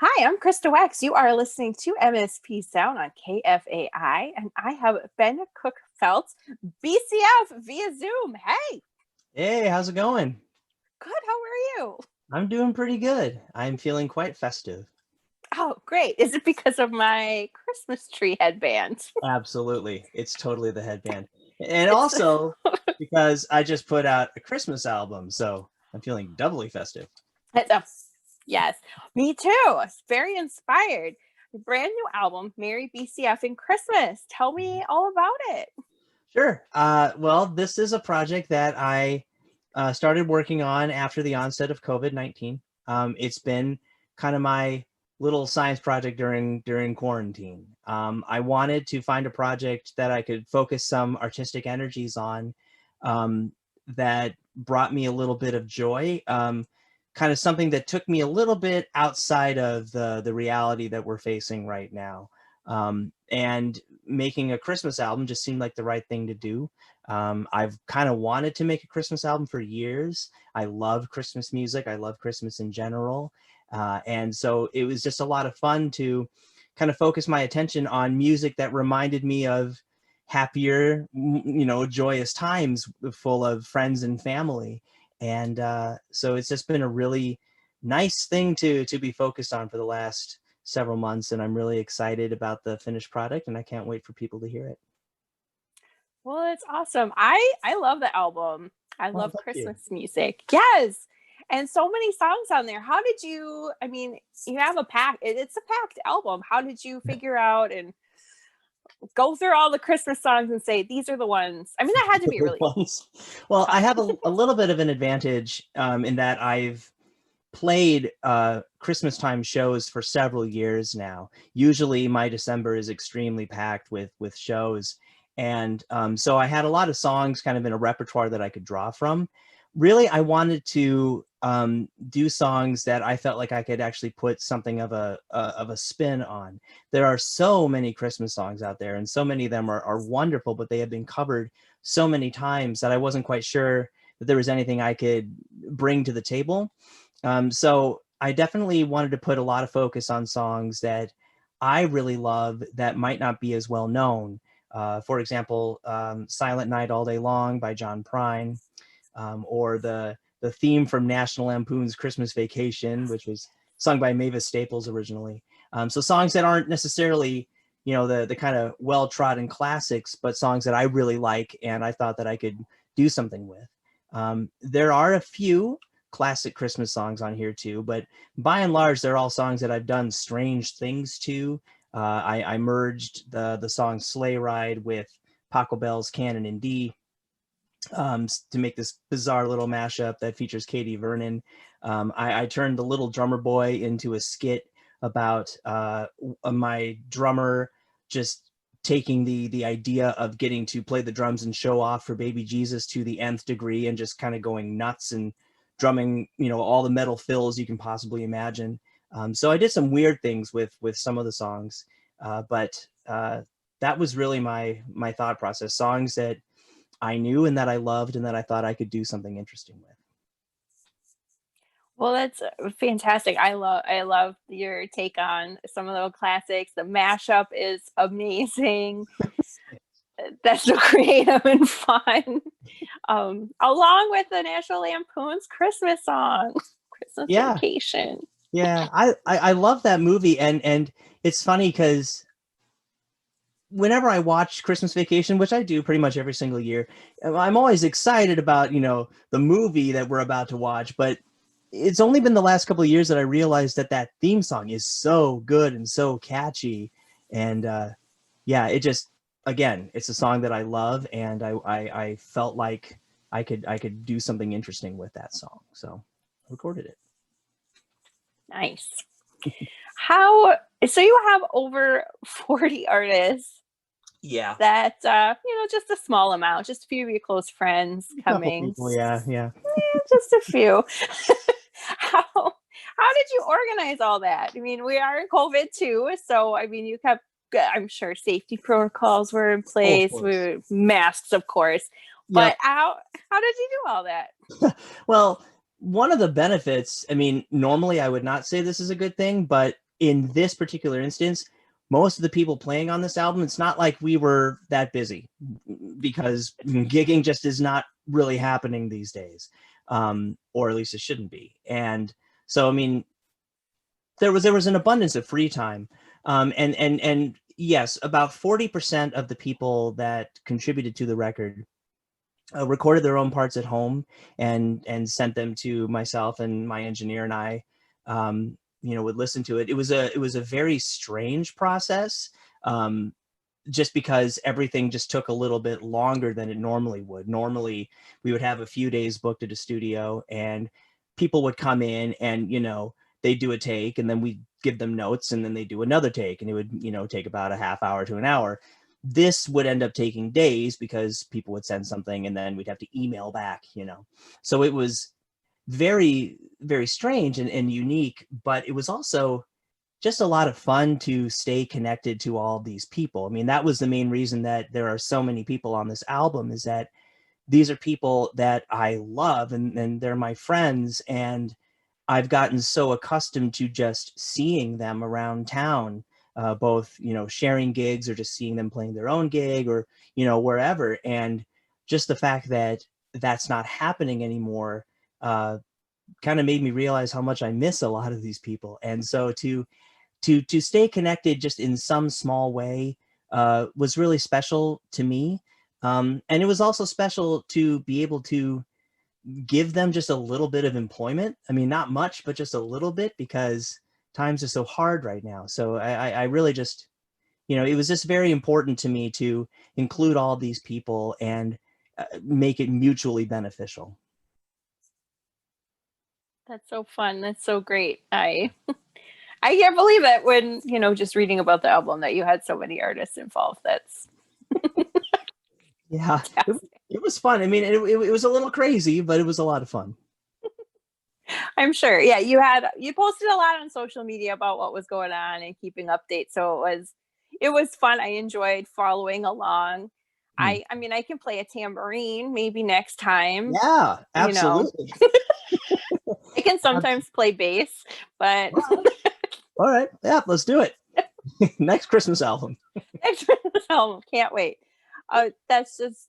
Hi, I'm Krista Wax. You are listening to MSP Sound on KFAI, and I have Ben Cook Feltz, BCF via Zoom. Hey, Hey, how's it going? good. How are you? I'm doing pretty good. I'm feeling quite festive. Oh, great. Is it because of my Christmas tree headband? Absolutely. It's totally the headband. And It's also because I just put out a Christmas album, so I'm feeling doubly festive. it's a yes, me too. It's very inspired. A brand new album, Merry BCF-ing Christmas. Tell me all about it. Sure. Well, this is a project that I started working on after the onset of COVID-19. It's been kind of my little science project during quarantine. I wanted to find a project that I could focus some artistic energies on, that brought me a little bit of joy, kind of something that took me a little bit outside of the reality that we're facing right now. And making a Christmas album just seemed like the right thing to do. I've kind of wanted to make a Christmas album for years. I love Christmas music. I love Christmas in general. And so it was just a lot of fun to kind of focus my attention on music that reminded me of happier, joyous times full of friends and family. And so it's just been a really nice thing to be focused on for the last several months, and I'm really excited about the finished product, and I can't wait for people to hear it. Well, it's awesome. I love the album. I Oh, love thank you. Christmas music. Yes. And so many songs on there. How did you, I mean, you have a it's a packed album. How did you figure out and go through all the Christmas songs and say these are the ones? I mean, that had to be really Ones. Well, I tough. have a little bit of an advantage, in that I've played Christmas time shows for several years now. Usually my December is extremely packed with shows. And so I had a lot of songs kind of in a repertoire that I could draw from. Really, I wanted to do songs that I felt like I could actually put something of a spin on. There are so many Christmas songs out there, and so many of them are wonderful, but they have been covered so many times that I wasn't quite sure that there was anything I could bring to the table. So I definitely wanted to put a lot of focus on songs that I really love that might not be as well known. For example, Silent Night All Day Long by John Prine, or the theme from National Lampoon's Christmas Vacation, which was sung by Mavis Staples originally. So songs that aren't necessarily, the kind of well-trodden classics, but songs that I really like and I thought that I could do something with. There are a few classic Christmas songs on here too, but by and large, they're all songs that I've done strange things to. I merged the song Sleigh Ride with Paco Bell's Canon in D, to make this bizarre little mashup that features Katie Vernon. I turned the Little Drummer Boy into a skit about my drummer just taking the idea of getting to play the drums and show off for baby Jesus to the nth degree and just kind of going nuts and drumming, all the metal fills you can possibly imagine. So I did some weird things with some of the songs, but that was really my thought process. Songs that I knew and that I loved and that I thought I could do something interesting with. Well, that's fantastic. I love your take on some of those classics. The mashup is amazing. That's so creative and fun. Along with the National Lampoon's Christmas song, Christmas Yeah, Vacation. yeah, I love that movie, and it's funny because whenever I watch Christmas Vacation, which I do pretty much every single year, I'm always excited about, the movie that we're about to watch. But it's only been the last couple of years that I realized that theme song is so good and so catchy. And yeah, it just, again, it's a song that I love, and I felt like I could do something interesting with that song. So I recorded it. Nice. How so you have over 40 artists Yeah. that just a small amount, just a few of your close friends A couple coming. people, yeah, yeah. Just a few. How did you organize all that? I mean, we are in COVID too, so I mean, you kept. I'm sure safety protocols were in Oh, of place, course. with masks, of course. Yep. But how did you do all that? Well, one of the benefits, I mean, normally I would not say this is a good thing, but in this particular instance, most of the people playing on this album, it's not like we were that busy, because gigging just is not really happening these days, or at least it shouldn't be. And so, I mean, there was an abundance of free time, and yes, about 40% of the people that contributed to the record recorded their own parts at home and sent them to myself, and my engineer and I, would listen to it. It was a very strange process, just because everything just took a little bit longer than it normally would. Normally, we would have a few days booked at a studio, and people would come in and, they do a take, and then we give them notes, and then they do another take, and it would, take about a half hour to an hour. This would end up taking days because people would send something and then we'd have to email back, So it was very, very strange and unique, but it was also just a lot of fun to stay connected to all these people. I mean, that was the main reason that there are so many people on this album, is that these are people that I love, and they're my friends, and I've gotten so accustomed to just seeing them around town, both, sharing gigs or just seeing them playing their own gig, or, wherever. And just the fact that that's not happening anymore kind of made me realize how much I miss a lot of these people. And so to stay connected just in some small way was really special to me. And it was also special to be able to give them just a little bit of employment. I mean, not much, but just a little bit, because times are so hard right now. So I really just, it was just very important to me to include all these people and make it mutually beneficial. That's so fun. That's so great. I can't believe it when, just reading about the album that you had so many artists involved. That's yeah, it was fun. I mean, it was a little crazy, but it was a lot of fun. I'm sure. Yeah, you posted a lot on social media about what was going on and keeping updates. So it was fun. I enjoyed following along. I mean, I can play a tambourine maybe next time. Yeah, absolutely. I can sometimes play bass, but all right. Yeah, let's do it. Next Christmas album. Next Christmas album. Can't wait. That's just,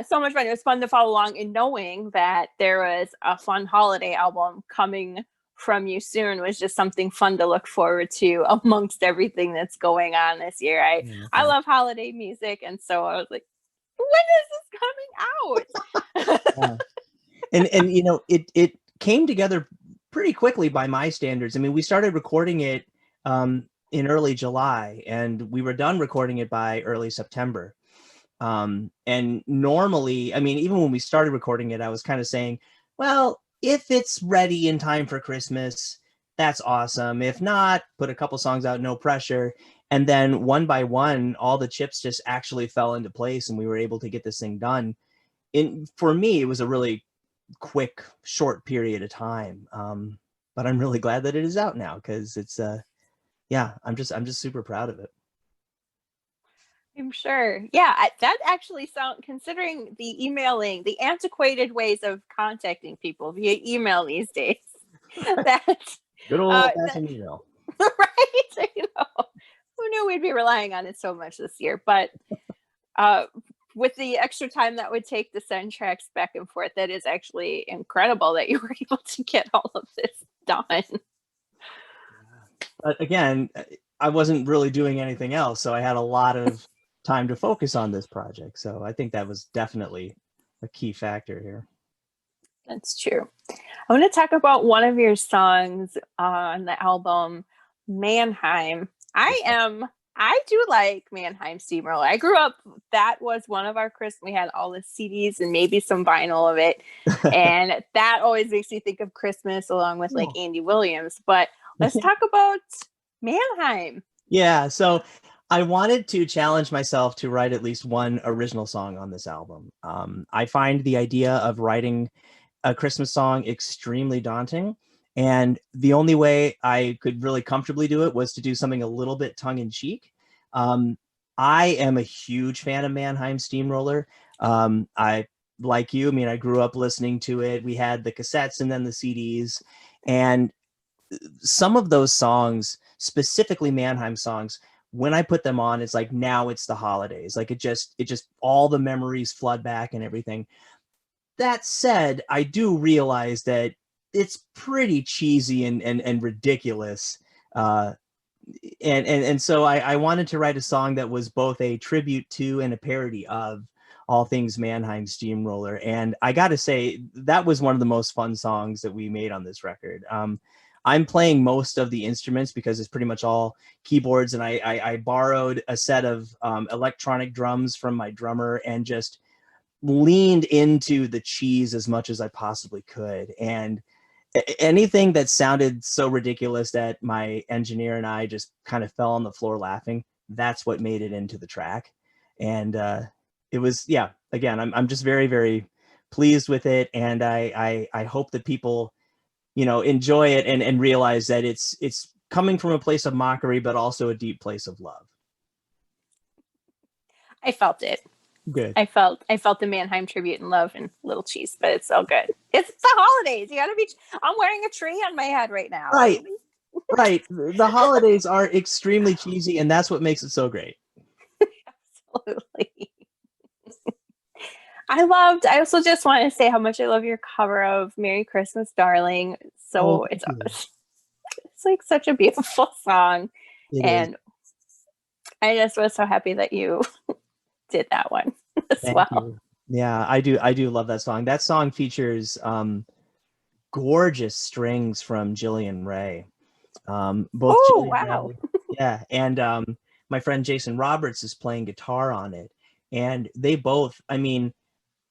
so much fun. It was fun to follow along, and knowing that there was a fun holiday album coming from you soon was just something fun to look forward to amongst everything that's going on this year. I love holiday music, and so I was like, when is this coming out? And it came together pretty quickly by my standards. I mean, we started recording it in early July, and we were done recording it by early September. And normally, I mean, even when we started recording it, I was kind of saying, well, if it's ready in time for Christmas, that's awesome. If not, put a couple songs out, no pressure. And then one by one, all the chips just actually fell into place, and we were able to get this thing done. For me, it was a really quick, short period of time. But I'm really glad that it is out now, because it's, I'm just super proud of it. I'm sure. Yeah, that actually considering the antiquated ways of contacting people via email these days. That good old fashioned email. Right? Who knew we'd be relying on it so much this year? But with the extra time that would take to send tracks back and forth, that is actually incredible that you were able to get all of this done. But again, I wasn't really doing anything else, so I had a lot of time to focus on this project. So I think that was definitely a key factor here. That's true. I want to talk about one of your songs on the album, Mannheim. I do like Mannheim Steamroller. I grew up, that was one of our Christmas, we had all the CDs and maybe some vinyl of it. And that always makes me think of Christmas, along with like Andy Williams. But let's talk about Mannheim. Yeah, so I wanted to challenge myself to write at least one original song on this album. I find the idea of writing a Christmas song extremely daunting. And the only way I could really comfortably do it was to do something a little bit tongue-in-cheek. I am a huge fan of Mannheim Steamroller. I, like you, I mean, I grew up listening to it. We had the cassettes and then the CDs. And some of those songs, specifically Mannheim songs, when I put them on, it's like, now it's the holidays. Like it just all the memories flood back and everything. That said, I do realize that it's pretty cheesy and ridiculous. And so I wanted to write a song that was both a tribute to and a parody of all things Mannheim Steamroller. And I got to say, that was one of the most fun songs that we made on this record. I'm playing most of the instruments because it's pretty much all keyboards. And I borrowed a set of electronic drums from my drummer and just leaned into the cheese as much as I possibly could. And anything that sounded so ridiculous that my engineer and I just kind of fell on the floor laughing, that's what made it into the track. And it was, yeah, again, I'm just very, very pleased with it. And I hope that people, you know, enjoy it and realize that it's coming from a place of mockery, but also a deep place of love. I felt it. Good. I felt the Mannheim tribute and love and little cheese, but it's so good. It's the holidays. You gotta be. I'm wearing a tree on my head right now. Right. Right. The holidays are extremely cheesy, and that's what makes it so great. Absolutely. I also just want to say how much I love your cover of Merry Christmas, Darling. So it's like such a beautiful song. And I just was so happy that you did that one as well. You. Yeah, I do love that song. That song features gorgeous strings from Jillian Ray. Both wow. Ray, yeah, and my friend Jason Roberts is playing guitar on it. And they both, I mean,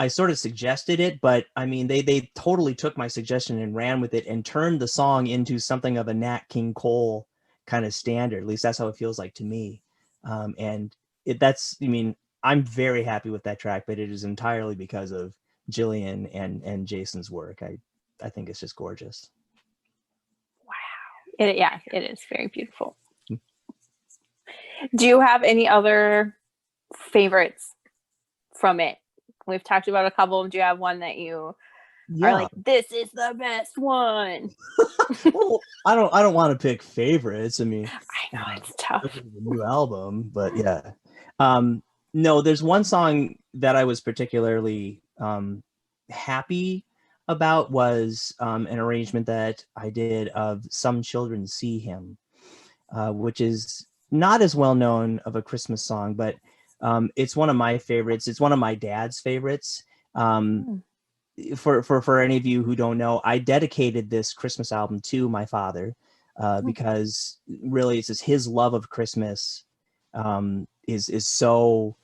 I sort of suggested it, but I mean, they totally took my suggestion and ran with it and turned the song into something of a Nat King Cole kind of standard. At least that's how it feels like to me. And that's, I mean, I'm very happy with that track, but it is entirely because of Jillian and Jason's work. I think it's just gorgeous. Wow. It is very beautiful. Do you have any other favorites from it? We've talked about a couple. Do you have one that you are like, this is the best one? Well, I don't want to pick favorites. I mean, I know it's tough. The new album, but yeah. No, there's one song that I was particularly happy about was an arrangement that I did of Some Children See Him, which is not as well known of a Christmas song, but it's one of my favorites. It's one of my dad's favorites. For any of you who don't know, I dedicated this Christmas album to my father because really it's just his love of Christmas is so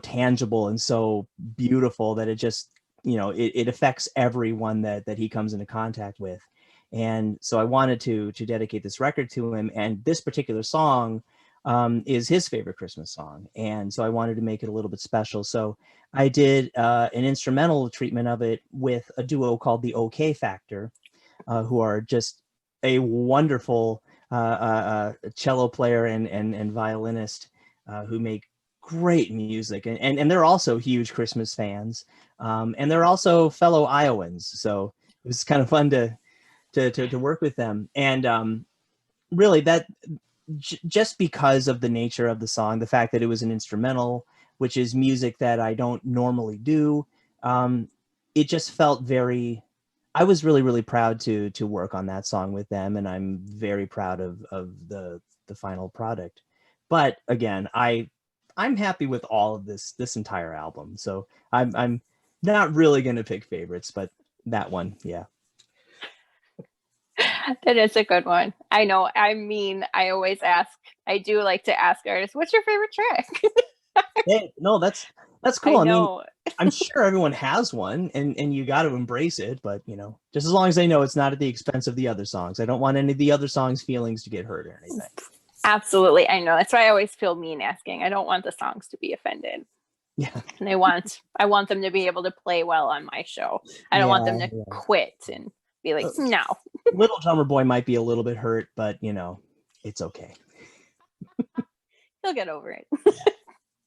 tangible and so beautiful that it just, you know, it affects everyone that he comes into contact with. And so I wanted to dedicate this record to him, and this particular song is his favorite Christmas song. And so I wanted to make it a little bit special. So I did an instrumental treatment of it with a duo called the OK Factor, who are just a wonderful cello player and violinist who make great music. And they're also huge Christmas fans. And they're also fellow Iowans. So it was kind of fun to work with them. And really that, just because of the nature of the song, the fact that it was an instrumental, which is music that I don't normally do, it just felt I was really, really proud to work on that song with them. And I'm very proud of the final product. But again, I'm happy with all of this entire album. So I'm not really going to pick favorites, but that one, yeah. That is a good one. I know. I mean, I do like to ask artists, what's your favorite track? Hey, no, that's cool. I know. mean, I'm sure everyone has one and you got to embrace it, but you know, just as long as they know it's not at the expense of the other songs. I don't want any of the other songs' feelings to get hurt or anything. Absolutely. I know. That's why I always feel mean asking. I don't want the songs to be offended. Yeah. And I want them to be able to play well on my show. I don't want them to quit and be like, no. Little Drummer Boy might be a little bit hurt, but you know, it's okay. He'll get over it.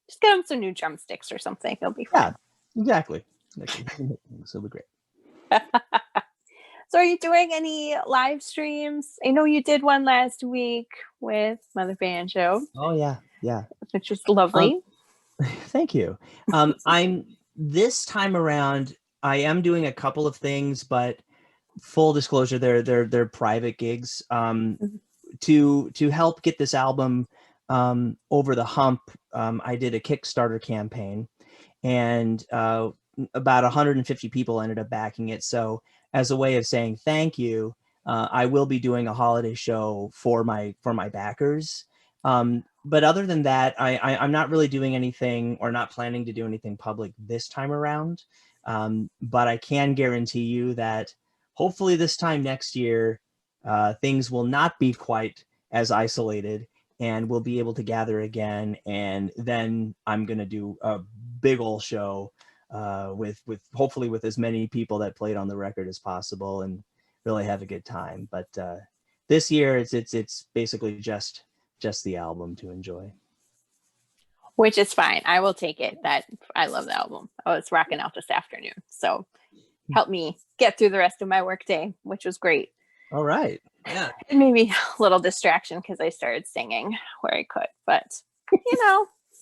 Just get him some new drumsticks or something. He'll be fine. Yeah, exactly. It'll be great. So are you doing any live streams? I know you did one last week with Mother Banjo, Oh yeah, yeah. which was lovely. Thank you. I'm this time around. I am doing a couple of things, but full disclosure, they're private gigs. To help get this album over the hump, I did a Kickstarter campaign, and about 150 people ended up backing it. So as a way of saying thank you, I will be doing a holiday show for my backers. But other than that, I'm not really doing anything, or not planning to do anything public this time around. But I can guarantee you that hopefully this time next year, things will not be quite as isolated, and we'll be able to gather again. And then I'm going to do a big old show with hopefully with as many people that played on the record as possible, and really have a good time. But this year it's basically just the album to enjoy. Which is fine. I will take it. That I love the album. I was rocking out this afternoon. So helped me get through the rest of my workday, which was great. All right. Yeah. And maybe a little distraction because I started singing where I could, but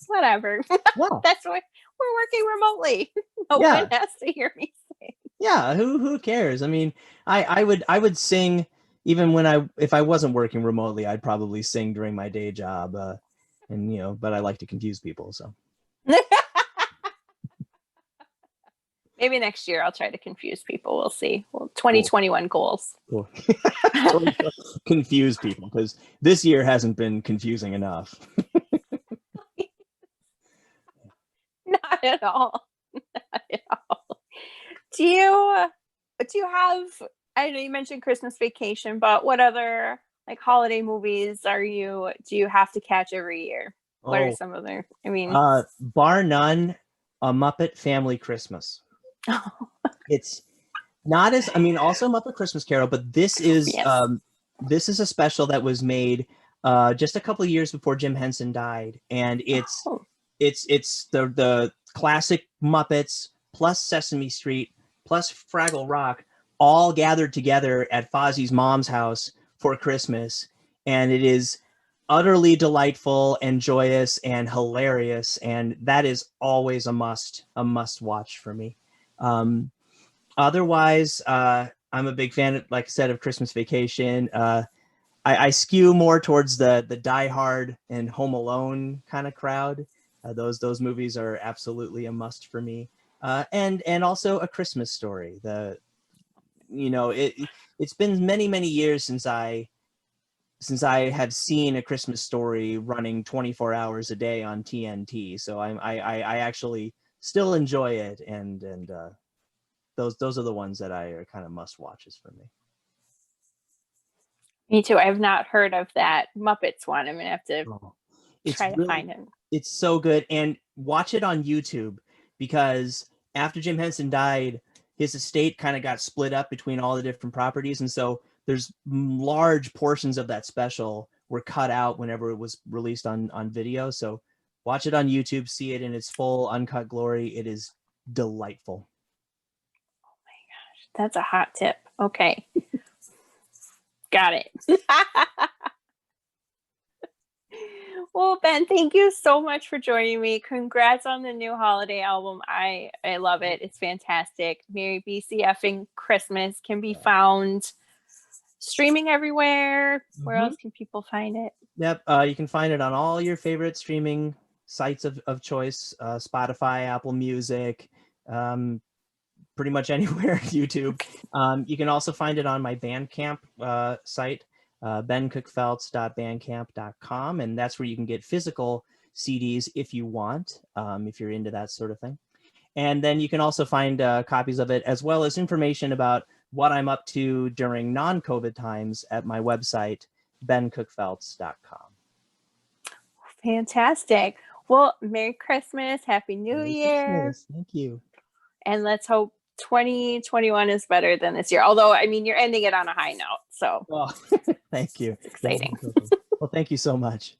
whatever. Yeah. That's why we're working remotely. No one has to hear me sing. Yeah. Who cares? I mean, I would sing even if I wasn't working remotely. I'd probably sing during my day job. And but I like to confuse people, so. Maybe next year I'll try to confuse people. We'll see. Well, 2021 goals. Cool. Confuse people, because this year hasn't been confusing enough. Not at all. Not at all. Do you have, I know you mentioned Christmas Vacation, but what other like holiday movies do you have to catch every year? What are some of them? I mean, bar none, A Muppet Family Christmas. It's not as, also Muppet Christmas Carol, but this is a special that was made just a couple of years before Jim Henson died, and it's the classic Muppets plus Sesame Street plus Fraggle Rock all gathered together at Fozzie's mom's house for Christmas, and it is utterly delightful and joyous and hilarious, and that is always a must watch for me. Otherwise, I'm a big fan, like I said, of Christmas Vacation. I skew more towards the Die Hard and Home Alone kind of crowd. Those movies are absolutely a must for me. And also A Christmas Story. It's been many years since I have seen A Christmas Story running 24 hours a day on TNT. So I actually still enjoy it, and those are the ones that are kind of must watches for me. Me too. I have not heard of that Muppets one. I'm gonna have to try to find it. It's so good, and watch it on YouTube, because after Jim Henson died, his estate kind of got split up between all the different properties, and so there's large portions of that special were cut out whenever it was released on video. So watch it on YouTube, see it in its full uncut glory. It is delightful. Oh my gosh, that's a hot tip. Okay. Got it. Well, Ben, thank you so much for joining me. Congrats on the new holiday album. I love it. It's fantastic. Merry BCF-ing Christmas can be found streaming everywhere. Where else can people find it? Yep. You can find it on all your favorite streaming sites of choice, Spotify, Apple Music, pretty much anywhere, YouTube. You can also find it on my Bandcamp site, bencookfeltz.bandcamp.com, and that's where you can get physical CDs if you want, if you're into that sort of thing. And then you can also find copies of it, as well as information about what I'm up to during non-COVID times at my website, bencookfeltz.com. Fantastic. Well, Merry Christmas. Happy New Year. Christmas. Thank you. And let's hope 2021 is better than this year. Although, you're ending it on a high note. So thank you. It's exciting. Well, thank you so much.